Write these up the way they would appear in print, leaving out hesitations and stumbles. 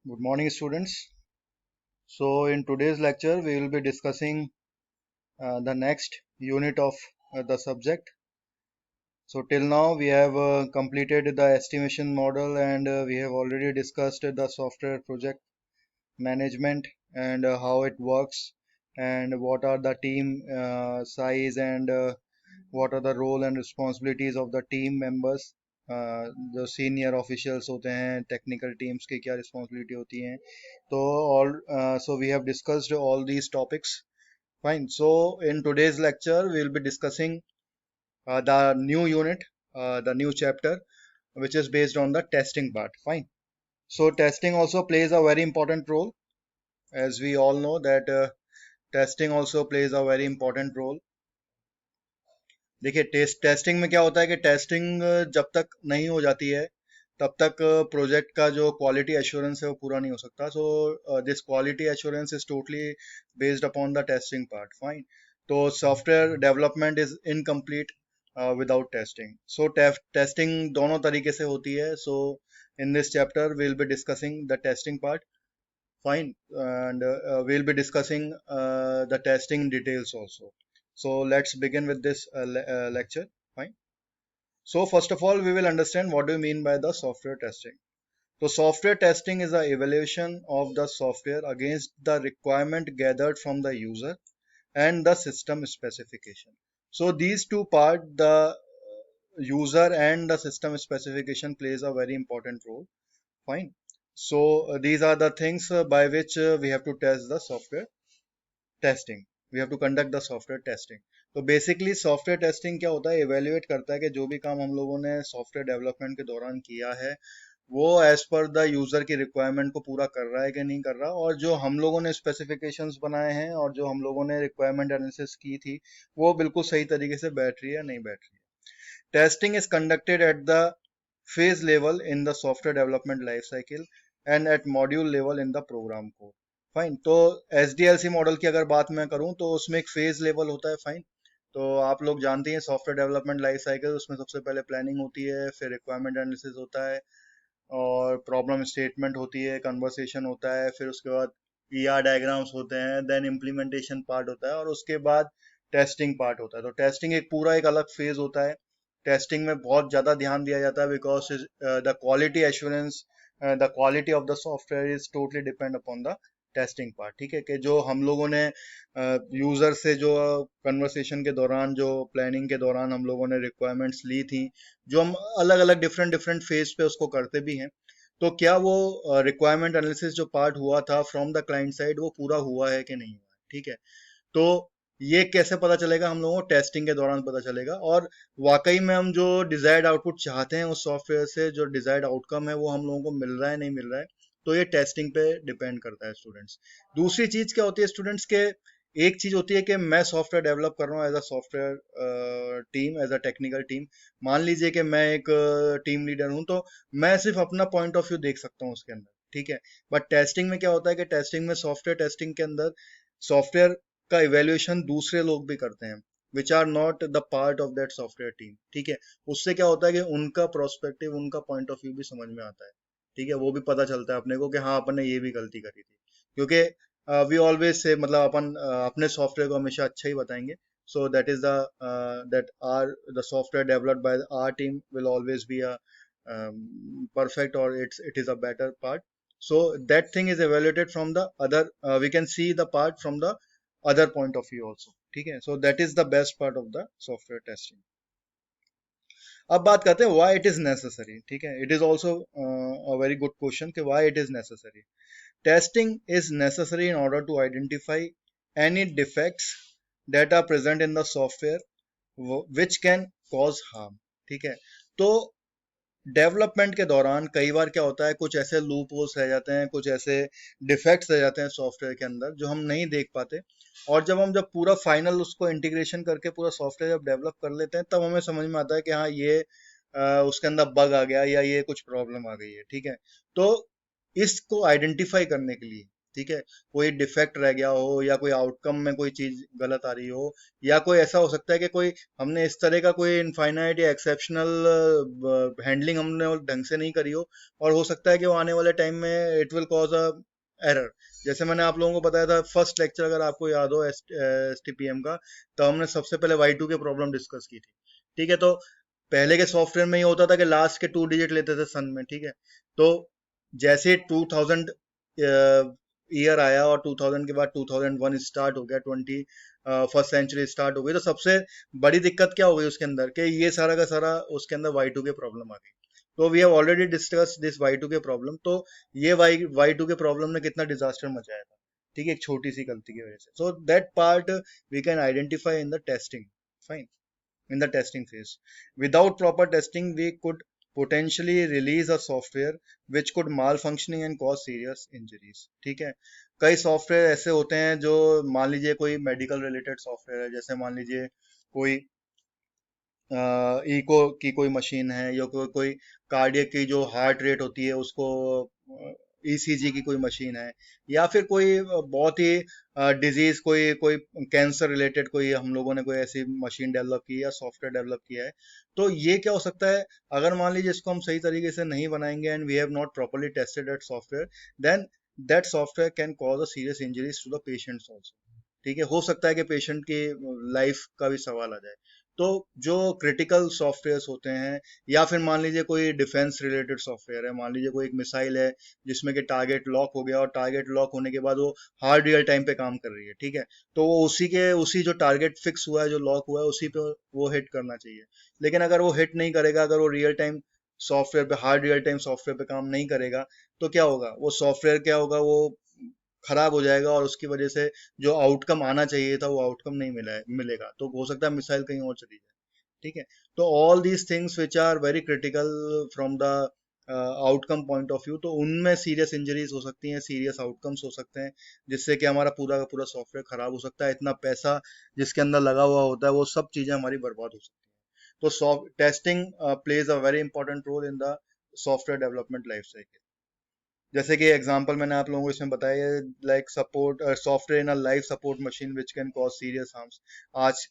Good morning, students. So, in today's lecture, we will be discussing the next unit of the subject. So, till now, we have completed the estimation model and we have already discussed the software project management and how it works and what are the team size and what are the role and responsibilities of the team members. जो senior officials होते हैं technical teams की क्या responsibility होती हैं तो all so we have discussed all these topics. Fine. So in today's lecture we will be discussing the new unit, the new chapter, which is based on the testing part. Fine. So testing also plays a very important role, as we all know that testing also plays a very important role. देखिए testing में क्या होता है कि testing जब तक नहीं हो जाती है तब तक प्रोजेक्ट का जो क्वालिटी एश्योरेंस है वो पूरा नहीं हो सकता. So this quality assurance is totally based upon the testing part. Fine. तो software development is incomplete without testing. So testing दोनों तरीके से होती है. So in this chapter we will be discussing the testing part. Fine. And we'll be discussing the testing details also. So let's begin with this lecture. Fine. So first of all, we will understand what do you mean by the software testing. So software testing is the evaluation of the software against the requirement gathered from the user and the system specification. So these two parts, the user and the system specification, plays a very important role. Fine. So these are the things by which we have to test the software testing. We have to conduct the software testing. तो basically software testing क्या होता है, evaluate करता है कि जो भी काम हम लोगों ने सॉफ्टवेयर डेवलपमेंट के दौरान किया है वो एज पर द यूजर की रिक्वायरमेंट को पूरा कर रहा है कि नहीं कर रहा, और जो हम लोगों ने स्पेसिफिकेशंस बनाए हैं और जो हम लोगों ने रिक्वायरमेंट एनालिसिस की थी वो बिल्कुल सही तरीके से बैठ रही है नहीं बैठ रही है. Testing is conducted at the phase level in the software development life cycle and at module level in the program code. Fine. तो SDLC मॉडल की अगर बात मैं करूं तो उसमें एक फेज लेवल होता है. फाइन. तो आप लोग जानते हैं सॉफ्टवेयर डेवलपमेंट लाइफ साइकिल, उसमें सबसे पहले प्लानिंग होती है, फिर रिक्वायरमेंट एनालिसिस होता है और प्रॉब्लम स्टेटमेंट होती है, कन्वर्सेशन होता है, फिर उसके बाद ER डायग्राम्स होते हैं, देन इम्प्लीमेंटेशन पार्ट होता है और उसके बाद टेस्टिंग पार्ट होता है. तो टेस्टिंग एक पूरा एक अलग फेज होता है. टेस्टिंग में बहुत ज़्यादा ध्यान दिया जाता है because the quality assurance, the quality of the software is totally depend upon the testing part. ठीक है, कि जो हम लोगों ने यूज़र से जो कन्वर्सेशन के दौरान, जो प्लानिंग के दौरान हम लोगों ने रिक्वायरमेंट्स ली थी, जो हम अलग अलग डिफरेंट डिफरेंट फेज पे उसको करते भी हैं, तो क्या वो रिक्वायरमेंट एनालिसिस जो पार्ट हुआ था फ्रॉम द क्लाइंट साइड वो पूरा हुआ है कि नहीं हुआ है. ठीक है. तो ये कैसे पता चलेगा, हम लोगों को टेस्टिंग के दौरान पता चलेगा. और वाकई में हम जो डिजायर्ड आउटपुट चाहते हैं उस सॉफ्टवेयर से, जो डिजायर्ड आउटकम है वो हम लोगों को मिल रहा है नहीं मिल रहा है, तो ये टेस्टिंग पे डिपेंड करता है स्टूडेंट्स. दूसरी चीज क्या होती है स्टूडेंट्स के, एक चीज होती है कि मैं सॉफ्टवेयर डेवलप कर रहा हूँ as a software team, as a technical team. मान लीजिए कि मैं एक टीम लीडर हूँ, तो मैं सिर्फ अपना पॉइंट ऑफ व्यू देख सकता हूँ उसके अंदर. ठीक है. बट टेस्टिंग में क्या होता है कि टेस्टिंग में, सॉफ्टवेयर टेस्टिंग के अंदर सॉफ्टवेयर का इवेल्युएशन दूसरे लोग भी करते हैं which are not the part of that software team. ठीक है. उससे क्या होता है कि उनका प्रोस्पेक्टिव, उनका पॉइंट ऑफ व्यू भी समझ में आता है. ठीक है. वो भी पता चलता है अपने को कि हाँ अपन ने ये भी गलती करी थी. क्योंकि वी ऑलवेज से, मतलब अपन अपने सॉफ्टवेयर को हमेशा अच्छा ही बताएंगे. So that is the that are the software developed by our team will always be a perfect, or it is a better part. So that thing is evaluated from the other, we can see the part from the other point of view also. ठीक है. So that is the best part of the software testing. अब बात करते हैं why it is necessary. ठीक है. It is also a very good question कि why it is necessary. Testing is necessary in order to identify any defects that are present in the software which can cause harm. ठीक है. तो development के दौरान कई बार क्या होता है, कुछ ऐसे लूप होल्स रह जाते हैं, कुछ ऐसे डिफेक्ट्स रह जाते हैं सॉफ्टवेयर के अंदर जो हम नहीं देख पाते. और जब पूरा फाइनल उसको इंटीग्रेशन करके पूरा सॉफ्टवेयर जब डेवलप कर लेते हैं तब हमें समझ में आता है कि हाँ ये उसके अंदर बग आ गया या ये कुछ प्रॉब्लम आ गई है. ठीक है. तो इसको आइडेंटिफाई करने के लिए ठीक है, कोई डिफेक्ट रह गया हो या कोई आउटकम में कोई चीज गलत आ रही हो, या कोई ऐसा हो सकता है कि कोई हमने इस तरह का कोई इनफाइनाइट या एक्सेप्शनल हैंडलिंग हमने ढंग से नहीं करी हो, और हो सकता है कि वो आने वाले टाइम में it will cause a error. जैसे मैंने आप लोगों को बताया था फर्स्ट लेक्चर, अगर आपको याद हो एस टी पी एम का, तो हमने सबसे पहले Y2 के प्रॉब्लम डिस्कस की थी। ठीक है, तो पहले के सॉफ्टवेयर में ये होता था कि लास्ट के 2 डिजिट लेते थे सन में। ठीक है, तो जैसे 2000 ईयर आया और 2000 के बाद 2001 स्टार्ट हो गया, 21st सेंचुरी स्टार्ट हो गई, तो सबसे बड़ी दिक्कत क्या हो गई उसके अंदर, कि ये सारा का सारा उसके अंदर Y2 के प्रॉब्लम आ गई। तो we have already discuss this Y2 के प्रॉब्लम। तो ये वाई टू के प्रॉब्लम ने कितना डिजास्टर मचाया था, ठीक है, एक छोटी सी गलती की वजह से। So that part we can identify in the testing, fine, in the testing phase. Without proper testing, we could potentially release a software which could malfunctioning and cause serious injuries. ठीक है, कई सॉफ्टवेयर ऐसे होते हैं जो, मान लीजिए कोई मेडिकल रिलेटेड सॉफ्टवेयर है, जैसे मान लीजिए कोई इको की कोई मशीन है, या कोई कार्डियक की जो हार्ट रेट होती है उसको, ईसीजी की कोई मशीन है, या फिर कोई बहुत ही डिजीज, कोई कोई कैंसर रिलेटेड कोई हम लोगों ने कोई ऐसी मशीन डेवलप की या सॉफ्टवेयर डेवलप किया है। तो ये क्या हो सकता है, अगर मान लीजिए इसको हम सही तरीके से नहीं बनाएंगे and we have not properly tested that software, then that software can cause a serious injuries to the patients also. ठीक है, हो सकता है कि पेशेंट की लाइफ का भी सवाल आ जाए। तो जो क्रिटिकल सॉफ्टवेयर होते हैं, या फिर मान लीजिए कोई डिफेंस रिलेटेड सॉफ्टवेयर है, मान लीजिए कोई एक मिसाइल है जिसमें कि टारगेट लॉक हो गया, और टारगेट लॉक होने के बाद वो हार्ड रियल टाइम पे काम कर रही है। ठीक है, तो वो उसी जो टारगेट फिक्स हुआ है, जो लॉक हुआ है, उसी पे वो हिट करना चाहिए। लेकिन अगर वो हिट नहीं करेगा, अगर वो रियल टाइम सॉफ्टवेयर पे, हार्ड रियल टाइम सॉफ्टवेयर पे काम नहीं करेगा, तो क्या होगा, वो सॉफ्टवेयर क्या होगा, वो खराब हो जाएगा, और उसकी वजह से जो आउटकम आना चाहिए था वो आउटकम नहीं मिलेगा, तो हो सकता है मिसाइल कहीं और चली जाए। ठीक है, तो all these things which are very critical from the outcome point of view, तो उनमें सीरियस इंजरीज हो सकती हैं, सीरियस आउटकम्स हो सकते हैं, जिससे कि हमारा पूरा का पूरा सॉफ्टवेयर खराब हो सकता है, इतना पैसा जिसके अंदर लगा हुआ होता है वो सब चीजें हमारी बर्बाद हो सकती हैं। तो testing plays a very important role in the software development life cycle. जैसे कि एग्जांपल मैंने आप लोगों को इसमें बताया, like support software in a life support machine which can cause serious harms. आज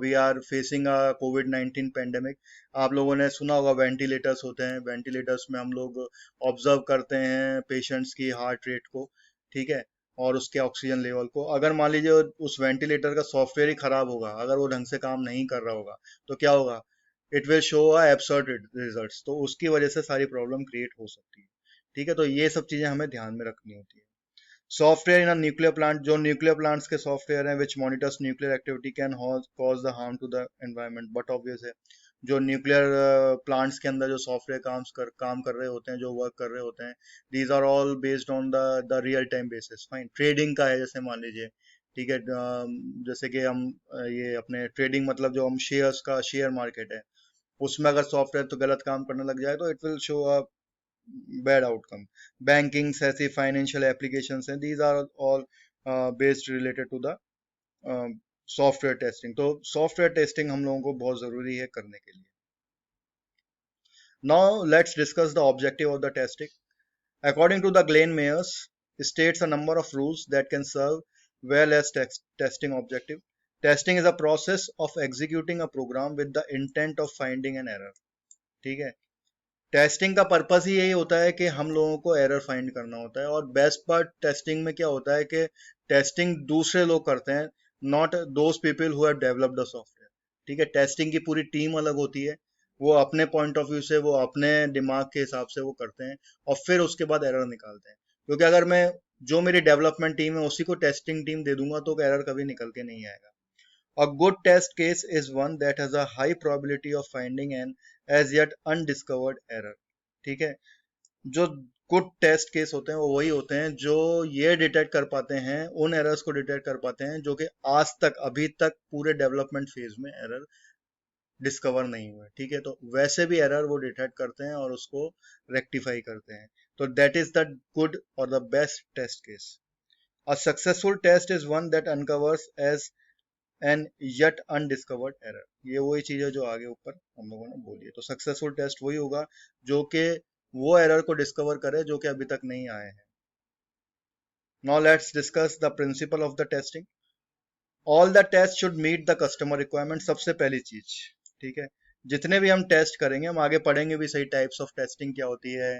we are facing a covid 19 pandemic. आप लोगों ने सुना होगा वेंटिलेटर्स होते हैं, वेंटिलेटर्स में हम लोग ऑब्जर्व करते हैं पेशेंट्स की हार्ट रेट को। ठीक है, और उसके ऑक्सीजन लेवल को। अगर मान लीजिए उस वेंटिलेटर का सॉफ्टवेयर ही खराब होगा, अगर वो ढंग से काम नहीं कर रहा होगा, तो क्या होगा, it will show a absurd results, तो उसकी वजह से सारी प्रॉब्लम क्रिएट हो सकती है। ठीक है, तो ये सब चीजें हमें ध्यान में रखनी होती है। Software in a nuclear plant, जो न्यूक्लियर प्लांट्स के सॉफ्टवेयर हैं which monitors nuclear activity can cause the harm to the environment, but obvious है, जो न्यूक्लियर प्लांट्स के अंदर जो सॉफ्टवेयर काम कर रहे होते हैं, जो वर्क कर रहे होते हैं, these are all based on the real time basis. Fine, trading का है, जैसे मान लीजिए, ठीक है, जैसे कि हम ये अपने ट्रेडिंग, मतलब जो हम शेयर्स का शेयर मार्केट है, उसमें अगर सॉफ्टवेयर तो गलत काम करने लग जाए, तो it will show a bad outcome. Banking ऐसी फाइनेंशियल एप्लीकेशंस हैं, these are all based related to the software testing. तो सॉफ्टवेयर टेस्टिंग हम लोगों को बहुत जरूरी है करने के लिए। Now let's discuss the objective of the testing. According to the Glenn Myers states a number of rules that can serve well as testing objective. Testing is a process of executing a program with the intent of finding an error. ठीक है, testing का purpose ही यही होता है कि हम लोगों को एरर फाइंड करना होता है। और बेस्ट पार्ट टेस्टिंग में क्या होता है कि टेस्टिंग दूसरे लोग करते हैं, not those people who have developed the software. ठीक है, टेस्टिंग की पूरी टीम अलग होती है, वो अपने पॉइंट ऑफ व्यू से, वो अपने दिमाग के हिसाब से वो करते हैं, और फिर उसके बाद एरर निकालते हैं। क्योंकि अगर मैं, जो मेरी डेवलपमेंट टीम है उसी को टेस्टिंग टीम दे दूंगा, तो एरर कभी निकल के नहीं आएगा। A good test case is one that has a high probability of finding an as yet undiscovered error. ठीक है, जो गुड टेस्ट केस होते हैं वो वही होते हैं जो ये डिटेक्ट कर पाते हैं, उन एरर्स को डिटेक्ट कर पाते हैं जो कि आज तक, अभी तक पूरे डेवलपमेंट फेज में एरर डिस्कवर नहीं हुए। ठीक है, तो वैसे भी एरर वो डिटेक्ट करते हैं और उसको रेक्टिफाई करते हैं। तो दैट इज द गुड और the best test case. A successful test is one that uncovers as and yet undiscovered error. ये वही चीज है जो आगे ऊपर हम लोगों ने बोली है। तो सक्सेसफुल टेस्ट वही होगा जो कि वो एरर को डिस्कवर करे जो कि अभी तक नहीं आए हैं। Now let's discuss the principle of the testing. All the tests should meet the customer requirement. सबसे पहली चीज, ठीक है, जितने भी हम टेस्ट करेंगे, हम आगे पढ़ेंगे भी सही, टाइप्स ऑफ टेस्टिंग क्या होती है,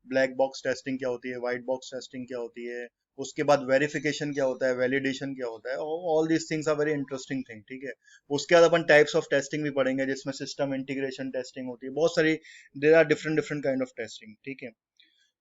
ब्लैक बॉक्स टेस्टिंग क्या होती है, व्हाइट बॉक्स टेस्टिंग क्या होती है, उसके बाद वेरिफिकेशन क्या होता है, वैलिडेशन क्या होता है, all these things are very interesting thing, ठीक है। उसके बाद अपन टाइप्स ऑफ टेस्टिंग भी पढ़ेंगे, जिसमें सिस्टम इंटीग्रेशन टेस्टिंग होती है, बहुत सारी, there are different different kind of testing, ठीक है।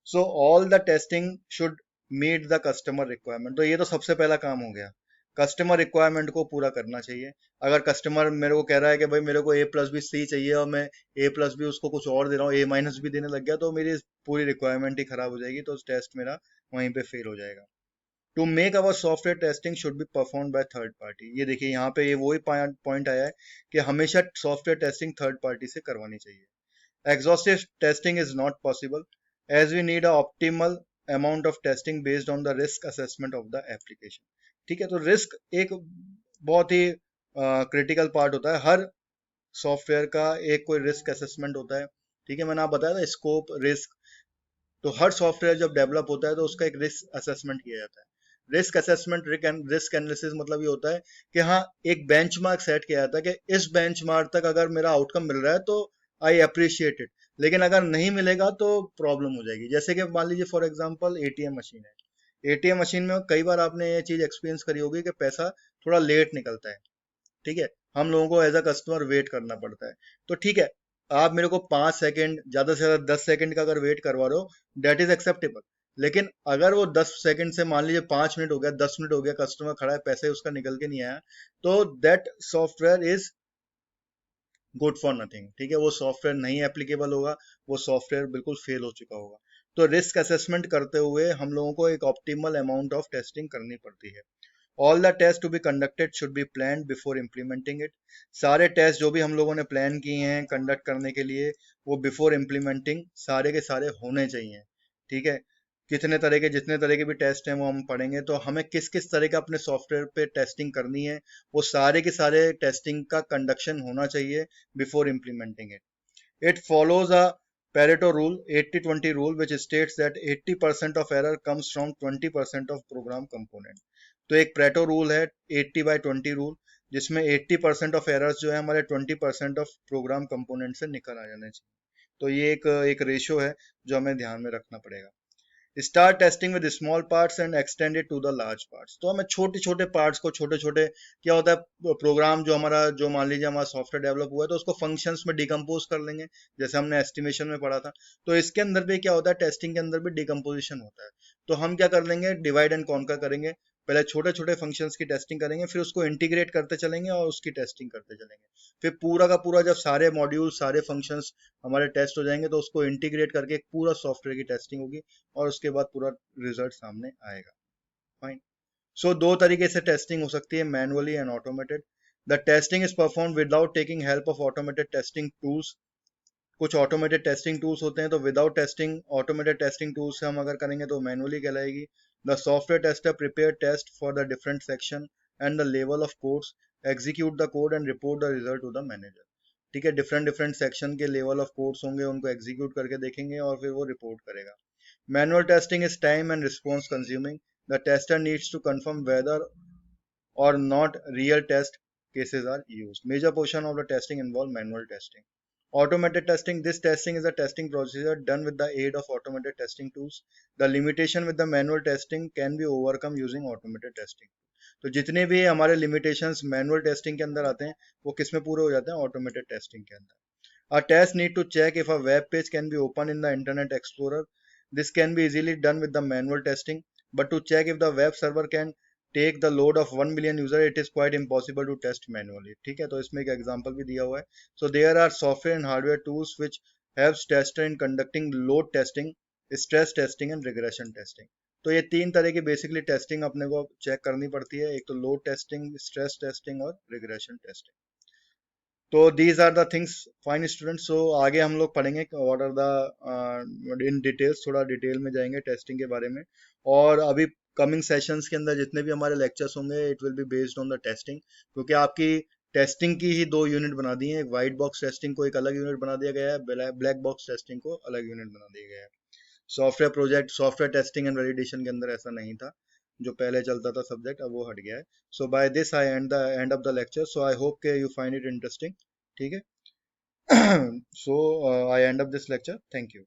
So all the testing should meet the customer requirement. तो ये तो सबसे पहला काम हो गया, कस्टमर रिक्वायरमेंट को पूरा करना चाहिए। अगर कस्टमर मेरे को कह रहा है कि भाई मेरे को A+B C चाहिए और मैं A+B उसको कुछ और दे रहा हूँ, A- भी देने लग गया, तो मेरी पूरी रिक्वायरमेंट ही खराब हो जाएगी, तो टेस्ट मेरा वहीं पे फेल हो जाएगा। To make our software testing should be perform by third party. ये देखिए यहाँ पे ये वही पॉइंट आया है कि हमेशा सॉफ्टवेयर टेस्टिंग थर्ड पार्टी से करवानी चाहिए। Exhaustive testing is not possible as we need a optimal amount of testing based on the risk assessment of the application। ठीक है, तो रिस्क एक बहुत ही क्रिटिकल पार्ट होता है हर सॉफ्टवेयर का, एक कोई रिस्क असेसमेंट होता है, ठीक है। मैंने आप बताया था स्कोप रिस्क, तो हर सॉफ्टवेयर जब डेवलप होता है तो उसका एक रिस्क असेसमेंट किया जाता है। रिस्क असेसमेंट, रिस्क एनालिसिस मतलब ये होता है कि हाँ, एक बेंचमार्क सेट किया जाता है कि इस बेंचमार्क तक अगर मेरा आउटकम मिल रहा है तो आई अप्रिशिएट इट, लेकिन अगर नहीं मिलेगा तो प्रॉब्लम हो जाएगी। जैसे कि मान लीजिए फॉर एग्जांपल एटीएम मशीन है, एटीएम मशीन में कई बार आपने ये चीज एक्सपीरियंस करी होगी कि पैसा थोड़ा लेट निकलता है, ठीक है, हम लोगों को एज अ कस्टमर वेट करना पड़ता है। तो ठीक है, आप मेरे को 5 सेकंड, ज्यादा से ज्यादा 10 सेकंड का अगर वेट करवा रहे हो, दैट इज एक्सेप्टेबल। लेकिन अगर वो 10 सेकंड से मान लीजिए 5 मिनट हो गया, 10 मिनट हो गया, कस्टमर खड़ा है, पैसे उसका निकल के नहीं आया, तो that software is good for nothing, ठीक है, वो सॉफ्टवेयर नहीं एप्लीकेबल होगा, वो सॉफ्टवेयर बिल्कुल फेल हो चुका होगा। तो रिस्क असेसमेंट करते हुए हम लोगों को एक ऑप्टिमल अमाउंट ऑफ टेस्टिंग करनी पड़ती है। All the test to be conducted should be plan before implementing it. सारे टेस्ट जो भी हम लोगों ने प्लान किए हैं कंडक्ट करने के लिए, वो बिफोर इम्प्लीमेंटिंग सारे के सारे होने चाहिए, ठीक है। कितने तरह के, जितने तरह के भी टेस्ट हैं वो हम पढ़ेंगे, तो हमें किस किस तरह का अपने सॉफ्टवेयर पे टेस्टिंग करनी है, वो सारे के सारे टेस्टिंग का कंडक्शन होना चाहिए before implementing it. It follows a Pareto rule, 80-20 rule, which states that 80% of error comes from 20% of program component। तो एक प्रेटो रूल है, 80/20 रूल, जिसमें 80% ऑफ एरर्स जो है हमारे 20% ऑफ प्रोग्राम कंपोनेंट से निकल आ जाने चाहिए। तो ये एक रेशियो है जो हमें ध्यान में रखना पड़ेगा। Start testing with small parts and extend it to the large parts. तो हमें छोटे छोटे पार्ट्स को, छोटे छोटे, क्या होता है, प्रोग्राम जो हमारा, जो मान लीजिए हमारा सॉफ्टवेयर डेवलप हुआ है, तो उसको फंक्शंस में डिकम्पोज कर लेंगे, जैसे हमने एस्टिमेशन में पढ़ा था। तो इसके अंदर भी क्या होता है, टेस्टिंग के अंदर भी डिकम्पोजिशन होता है। तो हम क्या कर लेंगे, डिवाइड एंड कॉन्कर करेंगे, पहले छोटे छोटे फंक्शंस की टेस्टिंग करेंगे, फिर उसको इंटीग्रेट करते चलेंगे और उसकी टेस्टिंग करते चलेंगे। फिर पूरा का पूरा जब सारे मॉड्यूल, सारे फंक्शंस हमारे टेस्ट हो जाएंगे, तो उसको इंटीग्रेट करके एक पूरा सॉफ्टवेयर की टेस्टिंग होगी, और उसके बाद पूरा रिजल्ट सामने आएगा। फाइन। सो दो तरीके से टेस्टिंग हो सकती है, manually and automated. The testing is perform without taking help of automated testing tools. कुछ ऑटोमेटेड टेस्टिंग टूल्स होते हैं, तो without testing, automated testing tools से हम अगर करेंगे तो मैनुअली कहलाएगी। The software tester prepare test for the different section and the level of codes, execute the code and report the result to the manager. ठीक है, डिफरेंट डिफरेंट सेक्शन के level of codes होंगे, उनको execute करके देखेंगे और फिर वो रिपोर्ट करेगा। Manual testing is time and response consuming. The tester needs to confirm whether or not real test cases are used. Major portion of the testing involve manual testing. Automated testing. This testing is a testing procedure done with the aid of automated testing tools. The limitation with the manual testing can be overcome using automated testing. तो जितने भी हमारे limitations manual testing के अंदर आते हैं, वो किस में पूरे हो जाते हैं, automated testing के अंदर। A test need to check if a web page can be opened in the Internet Explorer. This can be easily done with the manual testing, but to check if the web server can take the load of 1 million user, it is quite impossible to test manually। ठीक है, तो इसमें एक example भी दिया हुआ है। So there are software and hardware tools which helps tester in conducting load testing, stress testing and regression testing। तो ये तीन तरह की बेसिकली टेस्टिंग अपने को चेक करनी पड़ती है, एक तो लोड टेस्टिंग, स्ट्रेस टेस्टिंग और रिग्रेशन टेस्टिंग। तो these are the things. Fine students, so आगे हम लोग पढ़ेंगे what are the in details, थोड़ा डिटेल में जाएंगे टेस्टिंग के बारे में। और अभी कमिंग सेशंस के अंदर जितने भी हमारे लेक्चर्स होंगे, it will be based on the testing, क्योंकि आपकी टेस्टिंग की ही दो यूनिट बना दी है। एक वाइट बॉक्स टेस्टिंग को एक अलग यूनिट बना दिया गया है, ब्लैक बॉक्स टेस्टिंग को अलग यूनिट बना दिया गया है। Software project, software testing and validation के अंदर ऐसा नहीं था। जो पहले चलता था सब्जेक्ट अब वो हट गया है. So by this I end of the lecture. So I hope के यू फाइंड इट इंटरेस्टिंग. ठीक है. So I end of this lecture. Thank you.